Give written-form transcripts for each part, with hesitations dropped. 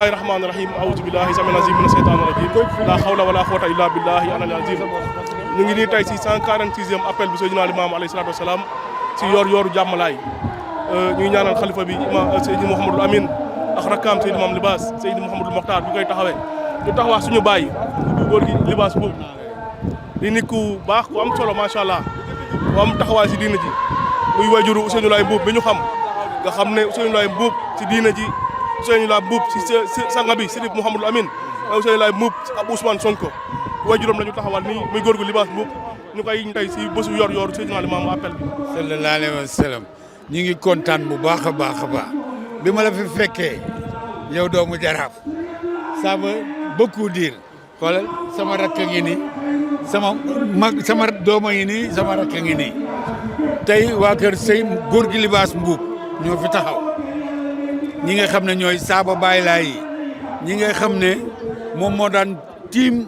الرحمن الرحيم أعوذ بالله السميع العليم من الشيطان الرجيم لا حول ولا قوة إلا بالله العلي العظيم ñu ngi nii tey si 146e appel bi Seydina Limaamu alayhi salaatu wasalaam si yooru jàmmalaay ñu ngi ñaanal xalifa bi imam Seydi Mouhamadul Amin ak rakkaam Seydi Mame Libaas Seydi Mouhamadul Mokhtar bi koy taxawee ñu taxawaa suñu baay góor gi Libaas boobu di nit ku baax ku am solo macha allah ku am taxawaay si diina ji muy wajuru Ousseynou Laye Mbuub bi ñu xam nga xam ne Ousseynou Laye Mbuub si diina ji Ousseynou Laye Mbuub si sanga bi Seydi Mouhamadul Amin Ousseynou Laye Mbuub ab Ousmane Sonko waajuram la ñu taxawal nii muy góor gu Libaas Mbuub ñu koy tey si bésu yor Seydina Limaamu appel bi sallallahu alayhi wa sallam ñu ngi kontaan bu baax a baax a baax bi ma la fi fekkee yow doomu jaraaf ça veut beaucoup dire xoolal sama rakk ngi nii sama dooma ngi nii sama rakk ngi nii tey waa kër sëy góor gi Libaas Mbuub ñoo fi taxaw ñi nga xam ne ñooy saaba baay laay yi ñi nga xam ne moom moo daan tiim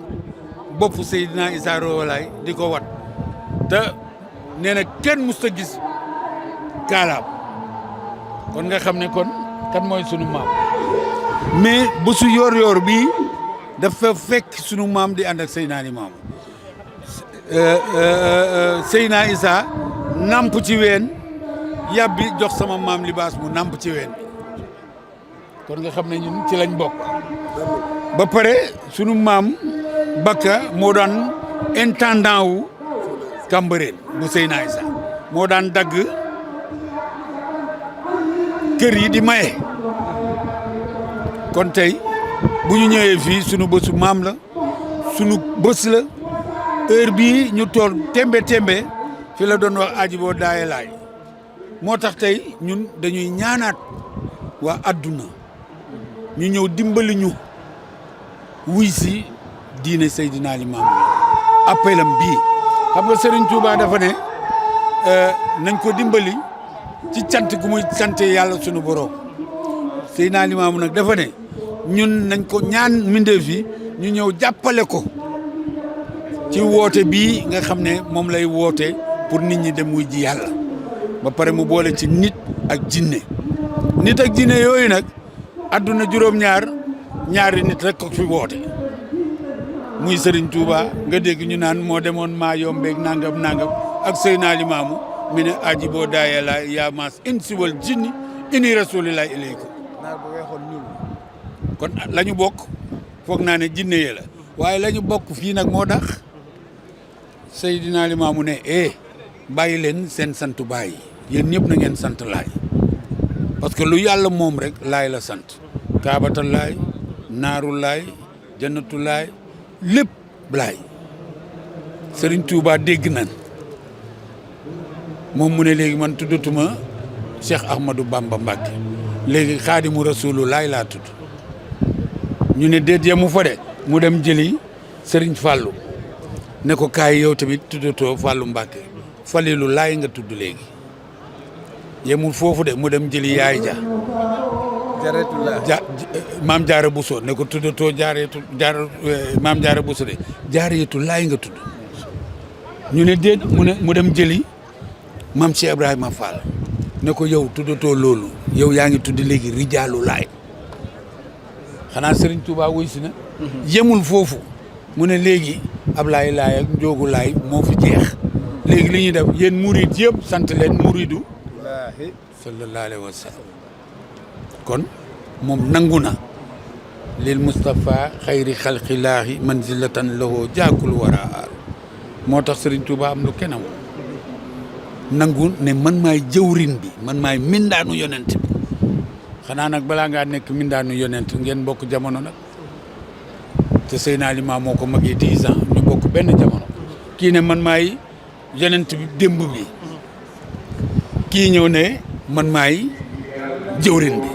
boppu Seydina Issa Rouhou Laye di ko wat te nee na kenn musta gis kaalaam kon nga xam ne kon kan mooy sunu maam mais bu su yor bii dafa fekk sunu maam di ànd ak Seydina Limaamu Seydina Issa namp ci ween yàbbi jox sama maam Libaas mu namp ci ween kon nga xam ne ñun ci lañ bokk ba pare sunu maam Bakka moo daan intendant wu Cambérène bu Seydina Issa moo daan dagg kër yi di maye kon tey bu ñu ñëwee fii sunu bésu maam la sunu bés la heure bii ñu tool tembe fi la doon wax aji boo daaye laay moo tax tey ñun dañuy ñaanaat waa adduna ñu ñëw dimbali ñu wuy si diine Seydina Limaamu appelam bii xam nga Serigne Touba dafa ne nañ ko dimbali ci cant gu muy sante yàlla sunu borom Seydina Limaamu nag dafa ne ñun nañ ko ñaan mbindeef yi ñu ñëw jàppale ko ci woote bii nga xam ne moom lay woote pour nit ñi dem wuy ji yàlla ba pare mu boole ci nit ak jinne yooyu nag adduna ñaari nit rek ko fi woote muy Serigne Touba nga dégg ñu naan moo demoon maa yombeeg nangam ak Seydina Limaamu mi ne aji boo daayee la yaa maas insi wal jinni ini rasulillahi ilaykum kon la ñu bokk foog naa ne jinne yee la waaye la ñu bokk fii nag moo tax Seydina Limaamu ne bàyyi leen seen santu baay yéen ñëpp na ngeen sant laay parce que lu yàlla moom rek laay la sant kaabata laay naaru laay jannatu laay lépp laay Serigne Touba dégg nan moom mu ne léegi man tuddatuma Cheikh Ahmadou Bamba Mbacke léegi xaadimu rasulu laay laa tudd ñu ne déet yemu fa de mu dem jëli Serigne Fallou ne ko kaay yow tamit tuddatoo Fallou Mbacke Falilu laay nga tudd léegi yemul foofu de mu dem jëli yaay maam jaara Bousso ne ko tuddatoo maam jaara Bousso de jaareetu laay nga tudd ñu ne déet mu dem jëli maam Cheikh Ibrahima Fall ne ko yow tuddatoo loolu yow yaa ngi tudd léegi rijaalu laay xanaa Serigne Touba wuy si na yemul foofu mu ne léegi Ablaye laay ak Njoogu laay moo fi jeex léegi li ñuy def yéen murid yëpp sant leen muridu sallallahu alayhi wa sallam kon moom nangu na lil Moustapha xayri xalqilaahi manzilatan lahu jaakul wara moo tax Serigne Touba am lu kenn amul nangu ne man maay jëwrin bi man maay mindaanu yonent bi xanaa nag balaa ngaa nekk mindaanu yonent ngeen bokk jamono nag te Seydina Limaamu moo ko magee 10 ans ñu bokk benn jamono kii ne man maay yonent bi démb bi kii ñëw ne man maay jëwrin bi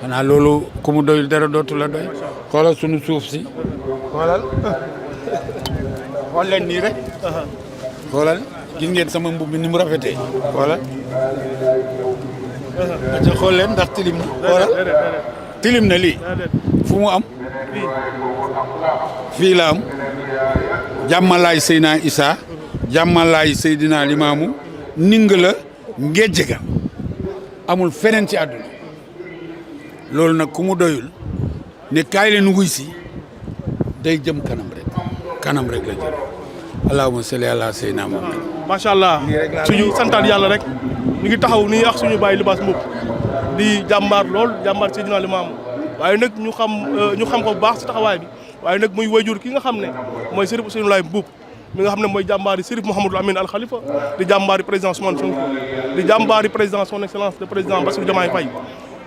xanaa loolu ku mu doyul dara dootu la doy xoolal sunu suuf si xool leen nii rek xoolal gis ngeen sama mbubb mi ni mu rafetee xoolal aca xool leen ndax tilim na xoolal tilim na lii fu mu am fii la am jàmmalaay Seydina Issa jàmmalaay Seydina Limaamu ning la ngejje ga amul feneen ci àdduna loolu nag ku mu doyul ne kaay leen wuy si day jëm kanam rek la jëm allahumma salli ala sayyidina Muhammad. macha allah suñu santaat yàlla rek ñu ngi taxaw nii ak suñu baay Libaas Mboup di jàmbaar lool jàmbaar Seydina Limaamu waaye nag ñu xam ko bu baax si taxawaay bi waaye nag muy wayjur ki nga xam ne mooy Chérif Ousseynou Laye Mboup mi nga xam ne mooy jàmbaari Chérif Mouhamadou Amine Al Khalifa di jàmbaari président Ousmane Sonko di jàmbaari président son excellence le président Bassirou Diomaye Faye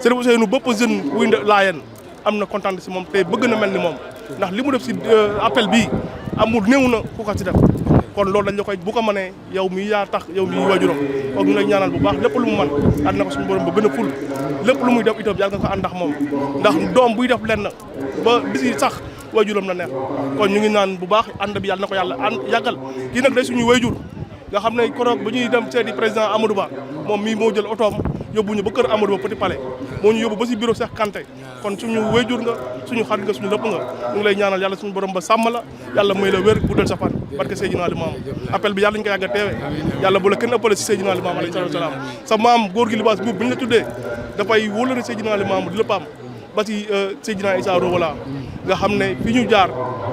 Chérif Ousseynou bépp jeune wuy laayeen am na kontaan si moom te bëgg na mel ni moom ndax li mu def si appel bii amul néew na ku ko si def kon loolu dañ la koy bu ko mënee yow mi yaa tax yow mi waajuram foog ñu lay ñaanal bu baax lépp lu mu mën ànd na ko suñu borom ba gën a ful lépp lu muy def itam yàlla nga ko ànd ndax moom ndax doom buy def lenn ba bisi sax waajuram la neex kon ñu ngi naan bu baax ànd bi yàlla na ko yàlla ànd yàggal kii nag day suñu waajur nga xam ne koroog ba ñuy dem seeti président Amadou Ba moom mii moo jël otoom yóbbu ñu ba kër Amadou Ba Petit Palais moo ñu yóbbu ba si bureau Cheikh Kanté kon suñu waajur nga suñu xarit nga suñu lépp nga ñu ngi lay ñaanal yàlla suñu borom ba sàmm la yàlla may la wér guddal sa fan barke Seydina Limaamu appel bi yàlla ñu ko yàgg a teewe yàlla bu la kenn ëppale si Seydina Limaamu alayhi salaatu wa salaam sa maam góor gi Libaas Mboup bu ñu la tuddee dafay wóolare Seydina Limaamu di léppam ba si Seydina Issa Rouhou Laye nga xam ne fi ñu jaar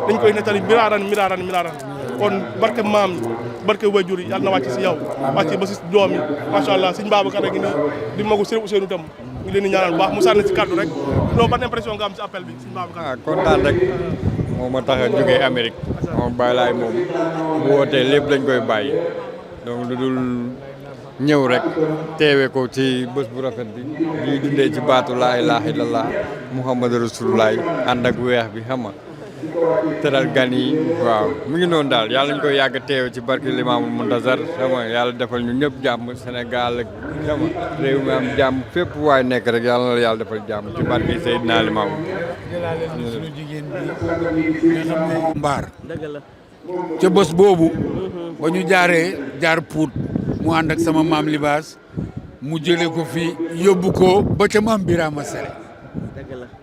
dañ koy nettali miraaran kon barke maam barke wayjur yi yàlla na wàcc si yow wàcc ba si doom yi macha allah sëñ Babacar a ngi nii di magu Chérif Ousseynou tam ngi leen di ñaanal bu baax mu sànni si kàddu rek loolu ban impression nga am si appel bi sëñ Babacar. kontaan rek moom ma tax a jógee Amérique moom Baye Laye moom bu wootee lépp dañ koy bàyyi donc lu dul ñëw rek teewe ko ci bés bu rafet bi ñuy dundee ci baatu laa ilaaha illallah Muhammadu Rasulullah ànd ak weex bi xam nga teral gan yi waaw mu ngi noonu daal yàlla ñu koy yàgg teewe ci barke Limaamul Muntazar xam nga yàlla defal ñu ñëpp jàmm Sénégal ak xam nga réew mi am jàmm fépp waay nekk rek yàlla na la yàlla defal jàmm ci barke Seydina Limaamu suñu jigéen bi nga xam ne mbaar ca bés boobu ba ñu jaar Pout mu ànd ak sama maam Libaas mu jële ko fi yóbbu ko ba ca maam Birama Sere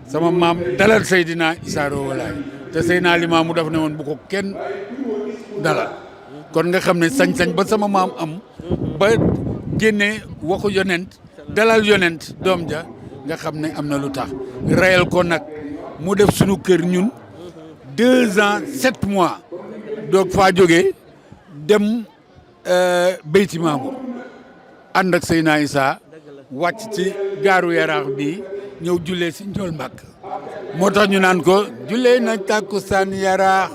sama maam dalal Seydina Issa Rouhou Laye te Seydina Limaamu daf ne woon bu ko kenn dalal kon nga xam ne sañ-sañ ba sama maam am ba génne waxu yonent dalal yonent doom ja nga xam ne am na lu tax reyal ko nag mu def sunu kër ñun 2 ans 7 mois doog faa jógee dem Beyti Mamour ànd ak Seydina Issa wàcc ci gaaru Yaraax bi ñëw jullee si Njool Mbàkk moo tax ñu naan ko jullee na takkusaan Yaraax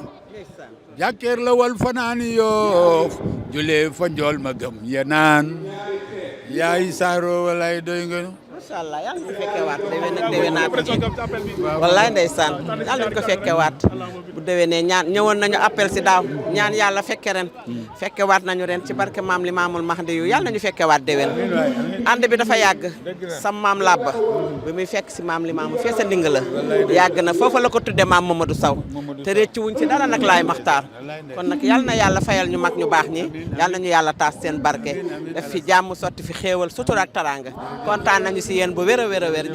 jàkkeer la wal fanaani Yoof jullee fa Njool ma gëm yenaan yaay Issa Rouhou Laye doy nga macha allah yàlla ñu fekkee waat déwén ak déwénaat ji wallaay ndeysaan yàlla ñu ko fekkee waat bu déwénee ñaan ñëwoon nañu appel si daaw ñaan yàlla fekke ren fekke waat nañu ren ci barke maam Limaamul Mahdi yu yàlla nañu fekke waat déwén ànd bi dafa yàgg sam maam Labba bi muy fekk si maam Limaamu fee sa nding la yàgg na foofa la ko tudde maam Mamadou Sow te réccu wuñ ci dara nag laay maxtaar kon nag yàlla na yàlla fayal ñu mag ñu baax ñi yàlla nañu yàlla taas seen barke def fi jàmm sotti fi xéewal sutura ak taranga kontaan nañu si yéen bu wér a wér a wér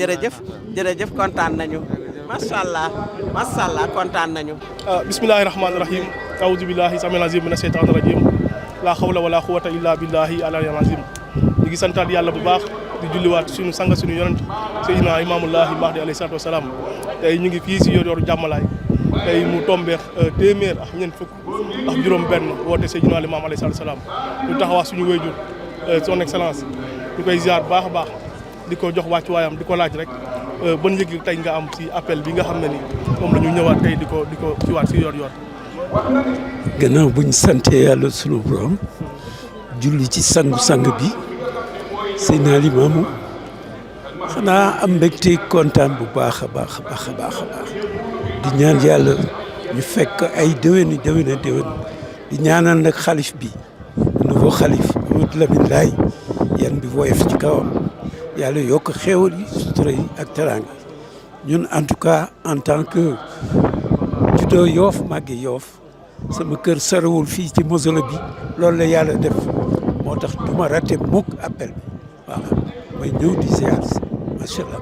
jërëjëf kontaan nañu macha allah kontaan nañu. bismillahi rahmaani rahim awuzu billahi samil azim mina seytaani rajim laa xawla wala quwwata illa billahi aliyil azim ñu ngi santaat yàlla bu baax di julliwaat suñu sanga suñu yonent Seydina Imaamullahi Mahdi alayhi salaatu wasalaam tey ñu ngi fii si yor jàmmalaay tey mu tombeex téeméer ak ñeent fukk ak juróom benn woote Seydina Limaamu alayhi salaatu wasalaam ñu taxawaa suñu wéyjur son excellence ñu koy ziar baax a baax di ko jox wàccu waayam di ko laaj rek ban yëg tey nga am si appel bi nga xam ne ni moom la ñu ñëwaat tey di ko ciwaat si yor gannaaw buñ sante yàlla sunu borom julli ci sang bi Seydina Limaamu xanaa am mbégte kontaan bu baax a baax di ñaan yàlla ñu fekk ay déwén di ñaanal nag xalif bi nouveau xalif Mamadou Lamine Laye yan bi woyof ci kawam yàlla yokk xéewal yi sutura yi ak teraanga ñun en tout cas en tant que juddoo Yoof màgge Yoof sama kër sorewul fii ci mausolée bi loolu la yàlla def moo tax du ma raté mukk appel bi waaw may ñëw di ziar macha allah.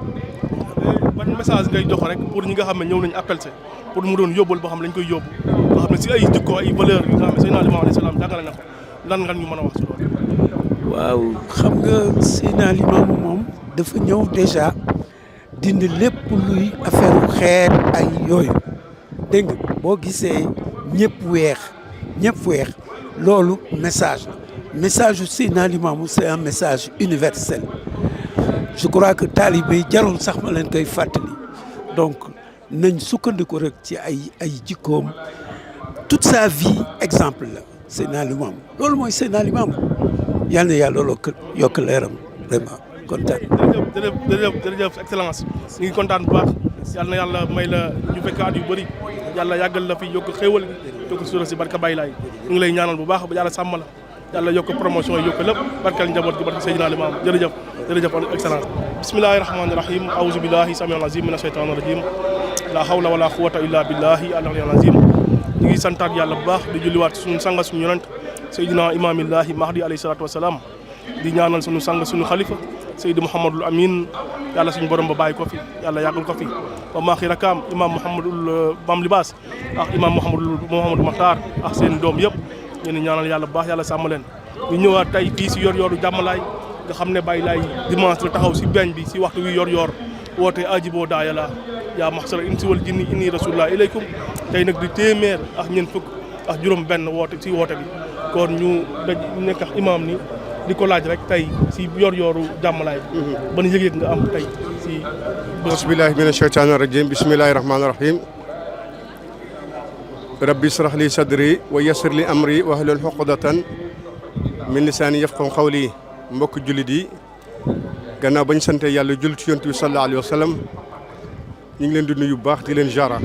ban message ngay jox rek pour ñi nga xam ne ñëw nañu appel se pour mu doon yóbbal boo xam ne lañ koy yóbbu boo xam ne si ay jikko ay valeur yi nga xam ne Seydina Limaamu alayhi salaam jàngale na ko lan nga ñu mën a wax si loolu. waaw xam nga Seydina Limaamu moom dafa ñëw déjà dindi lépp luy affaire xeet ay yooyu dégg nga boo gisee ñëpp weex loolu message la message u Seydina Limamou c'est un message universel je crois que talibé jarul sax ma leen koy fàttali donc nañ sukkandiku rek ci ay jikkoom toute sa vie exemple la Seydina Limamou loolu mooy Seydina Limamou yal na yàlla yokk leeram vraiment kontaan. jërëjëf excellence ñu ngi kontaan bu baax yal na yàlla may la ñu fekk at yu bëri yàlla yàggal la fi yokk xéewal gi yokk suura si barka Baye Laye ñu ngi lay ñaanal bu baax ba yàlla sàmm la yàlla yokk promotion yi yokk lépp barkal njaboot gi barke Seydina Limamou jërëjëf excellence bismillahi rahmani rahim aouzu billahi samiul azim mina shaytani rajim la hawla wala quwwata illa billahi al-aliyyil azim ñu ngi santaat yàlla bu baax di julliwaat suñu sanga suñu yonent Seydina imamillahi mahdi alayhi salatu wassalam di ñaanal suñu sang suñu xalifa Seydi Mouhamadul Amin yàlla suñu borom ba bàyyi ko fi yàlla yàggal ko fi wa maaxi rakaam imam Mouhamadul Bam Libaas ak imam Mouhamadou Makhtar ak seen doom yëpp ñu ñaanal yàlla bu baax yàlla sàmm leen ñu ñëwaat tey fii si yor-yoru jàmmalaay nga xam ne Baye Laye dimanche la taxaw si beñ bi si waxtu wi yor-yor woote ajiboo daaya la yaa maxsara insi wal jinni inni rasulullah ilaykum tey nag di téeméer ak ñeent fukk ak juróom benn woote si woote bi kon ñu daj nekk ak imam ni di ko laaj rek tey si yor-yoru jàmmalaay ban yëg-yëg nga am tey si bismillahi mina shaytaani rajim bismillahi rahmaani rahim rabbi israh li sadri wa yassir li amri wahlul uqdatan min lisaani yafqahu qawli mbokk jullit yi gannaaw bañ sante yàlla jullit ci yonent bi sallallahu alayhi wa sallam ñu ngi leen di nuyu bu baax di leen jara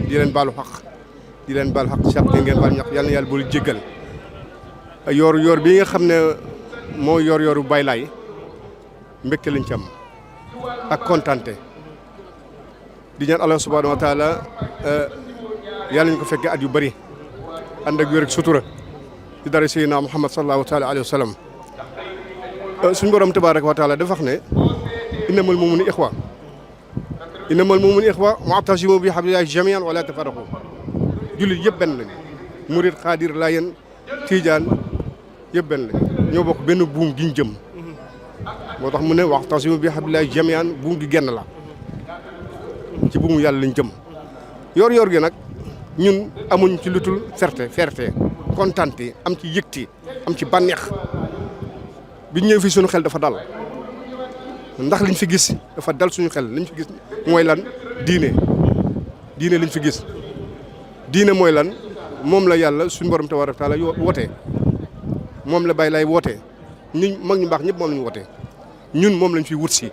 di leen baalu xaq sàq ngeen baal ñax yàlla na yàlla boolu jéggal yoor bi nga xam ne moo yor-yoru Baye Laye mbégte lañ ci am ak kontante di ñaan Allah subhanahu wa taala yàlla ñu ko fekkee at yu bëri ànd ak wér ak sutura di dara Seydina Muhammad sallallahu taala alayhi wa sallam suñu borom tabaraka wa taala dafa wax ne innamal mu'minuna ixwa wa'tasimu bi hablillahi jami'an wa la tafarraqu jullit yëpp benn lañ murid xaadir layen tiijaan yëpp benn lañ ñoo bokk benn buum gi ñu jëm moo tax mu ne wa'tasimu bi hablillahi jami'an buum gi genn la ci buumu yàlla lañ jëm yor gi nag ñun amuñ ci lutul fierté kontante am ci yëgti am ci bànneex bi ñëw fii suñu xel dafa dal ndax liñ fi gis dafa dal suñu xel liñ fi gis mooy lan diine liñ fi gis diine mooy lan moom la yàlla suñu borom tabaaraka taala wootee moom la Baye Laye wootee ñun mag ñu baax ñëpp moom la ñu wootee ñun moom lañ fi wut si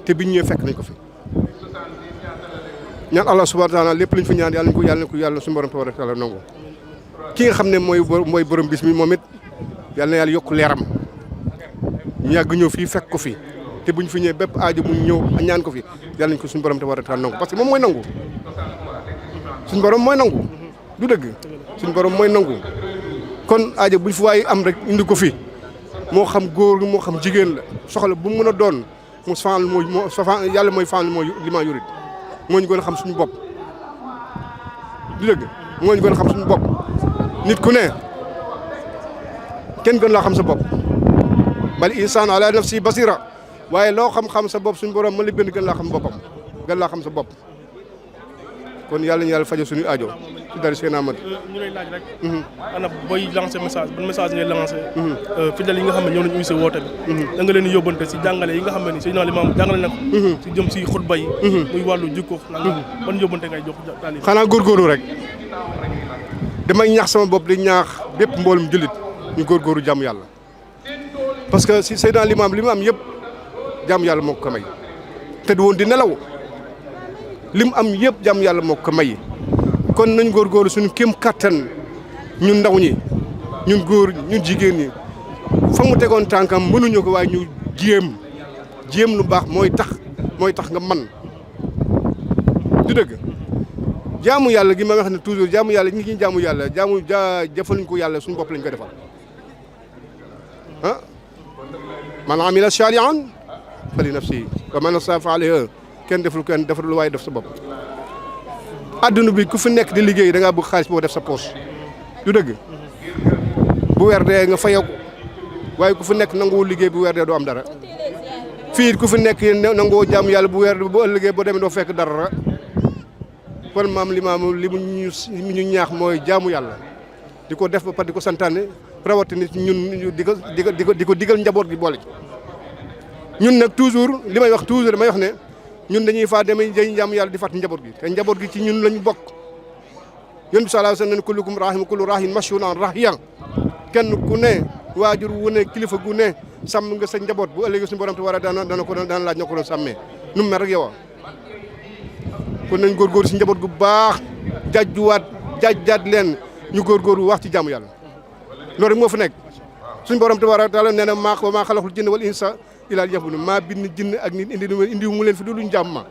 te biñ ñëwee fekk nañ ko fi ñaan Allah subhanahu wa taala lépp luñ fi ñaan yàlla nañ ko yàlla suñu borom tabaaraka taala nangu ki nga xam ne mooy borom bis mi moom it yàlla na yàlla yokk leeram ñu yàgg ñëw fii fekk ko fi te buñ fi ñëwee bépp aajo mu ñëw ñaan ko fi yàlla nañ ko suñu borom tabaaraka taala nangu parce que moom mooy nangu suñu borom mooy nangu du dëgg suñu borom mooy nangu kon aajo buñ fi waaye am rek indi ko fi moo xam góor moo xam jigéen la soxla bu mu mën a doon mu faal yàlla mooy faal mooy li ma yurit moo ñu gën a xam suñu bopp du dëgg moo ñu gën a xam suñu bopp nit ku ne kenn gën laa xam sa bopp bal insaan ala nafsi basira waaye loo xam-xam sa bopp suñu borom mën la bind gën laa xam boppam gën laa xam sa bopp kon yàlla ñu yàlla fajo suñu aajo ci dara seen amad ñu lay laaj rek ana booy lancer message ban message ngay lancer fidèles yi nga xam ne ñoo nañu uy woote bi da nga leen di yóbbante si jàngale yi nga xam ne ni Seydina Limamou jàngale na ko si jëm si xutba yi muy wàllu jikko nanga ban yóbbante ngay jox taali xanaa góorgóorlu rek damay ñaax sama bopp di ñaax bépp mboolum jullit ñu góorgóorlu jàmm yàlla parce que si Seydina Limamou li mu am yëpp jàmm yàlla moo ko may te du woon di nelaw li mu am yëpp jàmm yàlla moo ko may kon nañ góorgóorlu suñu kéem kattan ñun ndaw ñi ñun góor ñun jigéen ñi fa mu tegoon tànkam mënuñu ko waaye ñu jéem lu baax mooy tax nga man du dëgg jaamu yàlla gi ma wax ne toujours jaamu yàlla ñi ngi jaamu yàlla jëfaluñ ko yàlla suñu bopp lañ ko defal ah man amila salihan fali nafsi wa man asaa fa alayha kenn deful lu waaye def sa bopp adduna bi ku fi nekk di liggéey da ngaa bëgg xaalis boo def sa poche du dëgg bu weer dee nga fayeeku waaye ku fi nekk nanguwul liggéey bu weer dee doo am dara fii ku fi nekk nangoo jaamu yàlla bu weer bu ëllëgee boo demee doo fekk dara kon maam li ñu ñaax mooy jaamu yàlla di ko def ba pare di ko santaane rawatina ñun di ko digal njaboot gi boole ñun nag toujours li may wax toujours damay wax ne ñun dañuy faa demee jaamu yàlla di fàttali njaboot gi te njaboot gi ci ñun lañu bokk yonent bi sallallahu alayhi wa sallam kullukum raahim kullu raahin mas'uulun an ra'iyyah kenn ku ne waajur wu ne kilifa gu ne sàmm nga sa njaboot bu ëllëgee suñu borom te war a daan laaj ñoo ko doon sàmmee nu mu mel rek yow kon nañ góorgóorlu si njaboot gu baax jaajjaat leen ñu góorgóorlu wax ci jaamu yàlla loolu rek moo fi nekk suñu borom te war a taala nee na maa xalaqul jinna wal insa illaa liya'buduun maa bind jinn ak nit indi mu leen fi du luñ jàmm ma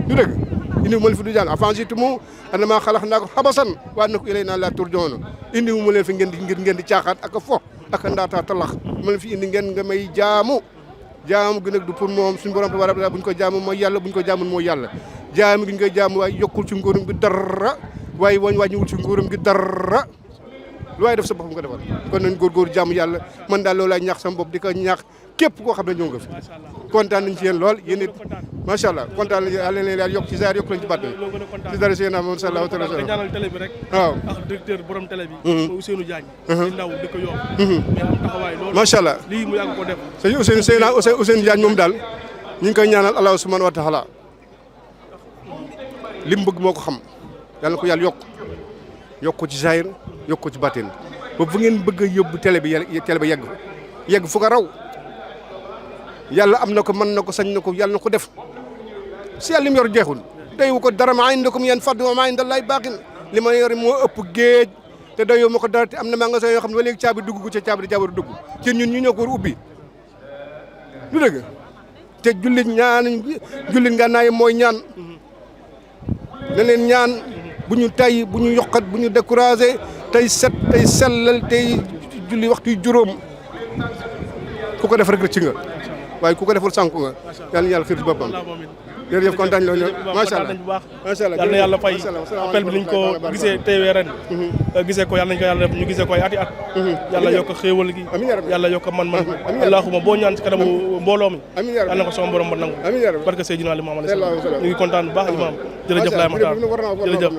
du dëgg indi mu leen fi du jàmm afansitum annamaa xalaqnaakum abasan wa annakum ilaynaa laa turja'uun indi mu leen fi ngeen di caaxaat ak a fo ak a ndaataa talax mu leen fi indi ngeen nga may jaamu gi nag du pour moom suñu borom te war a buñ ko jaamu mooy yàlla buñ ko jaamul mooy yàlla jaamu gi ñu koy jaamu waaye yokkul ci nguuram gi dara waaye wàññiwul ci nguuram gi dara lu waaye def sa bopp nga defal kon nañ góorgóor jaamu yàlla man daal loolu laay ñaax sama bopp di ko ñaax képp koo xam ne ñëw nga fi kontaan nañ ci yéen lool yéen it macha allah kontaan nañ yàlla leen yàlla yokk ci zaar yokk lañ ci bàtt ci dara seen am sallallahu alayhi wa sallam ñaanal télé bi rek waaw ak directeur borom télé bi Ousseynou Diagne di ndaw di ko yokk mais am taxawaay loolu macha allah lii mu yàgg ko def sëñ Ousseynou Diagne moom daal ñu ngi koy ñaanal Allah subhanahu wa taala li mu bëgg moo ko xam yàlla na ko yàlla yokk ko ci zahir yokk ko ci bàttin ba fu ngeen bëgg a yóbbu télé bi yegg fu ko raw yàlla am na ko mën na ko sañ na ko yàlla na ko def si yàlla li mu yor jeexul dayu ko dara maa indakum yanfadu wa maa indallaahi baaqin li ma yor moo ëpp géej te dayoo ma ko dara te am na magasin yoo xam ne ba léegi caabi dugg ca caabi di jaabar dugg ci ñun ñu ñoo ko war ubbi du dëgg te jullit nga naay mooy ñaan na leen ñaan bu ñu tay bu ñu yokkat bu ñu découragé tey set tey sellal tey julli waxtu juróom ku ko def rek ci nga waaye ku ko deful sànku nga yàlla yàlla xiir ci boppam jërëjëf kontaan loolu macha allah macha allah yal na yàlla fay appel bi niñ ko gisee teewee ren gisee ko yàlla nañ ko yàlla def ñu gisee ko ay ati at yàlla yokk xéewal gi yàlla yokk man-man allahuma boo ñaan ci kanamu mbooloo mi yàlla na ko sama borom ba nangu barke Seydina Limaamu alayhi salaam ñu ngi kontaan bu baax imaam jërëjëf laay Maxtaar jërëjëf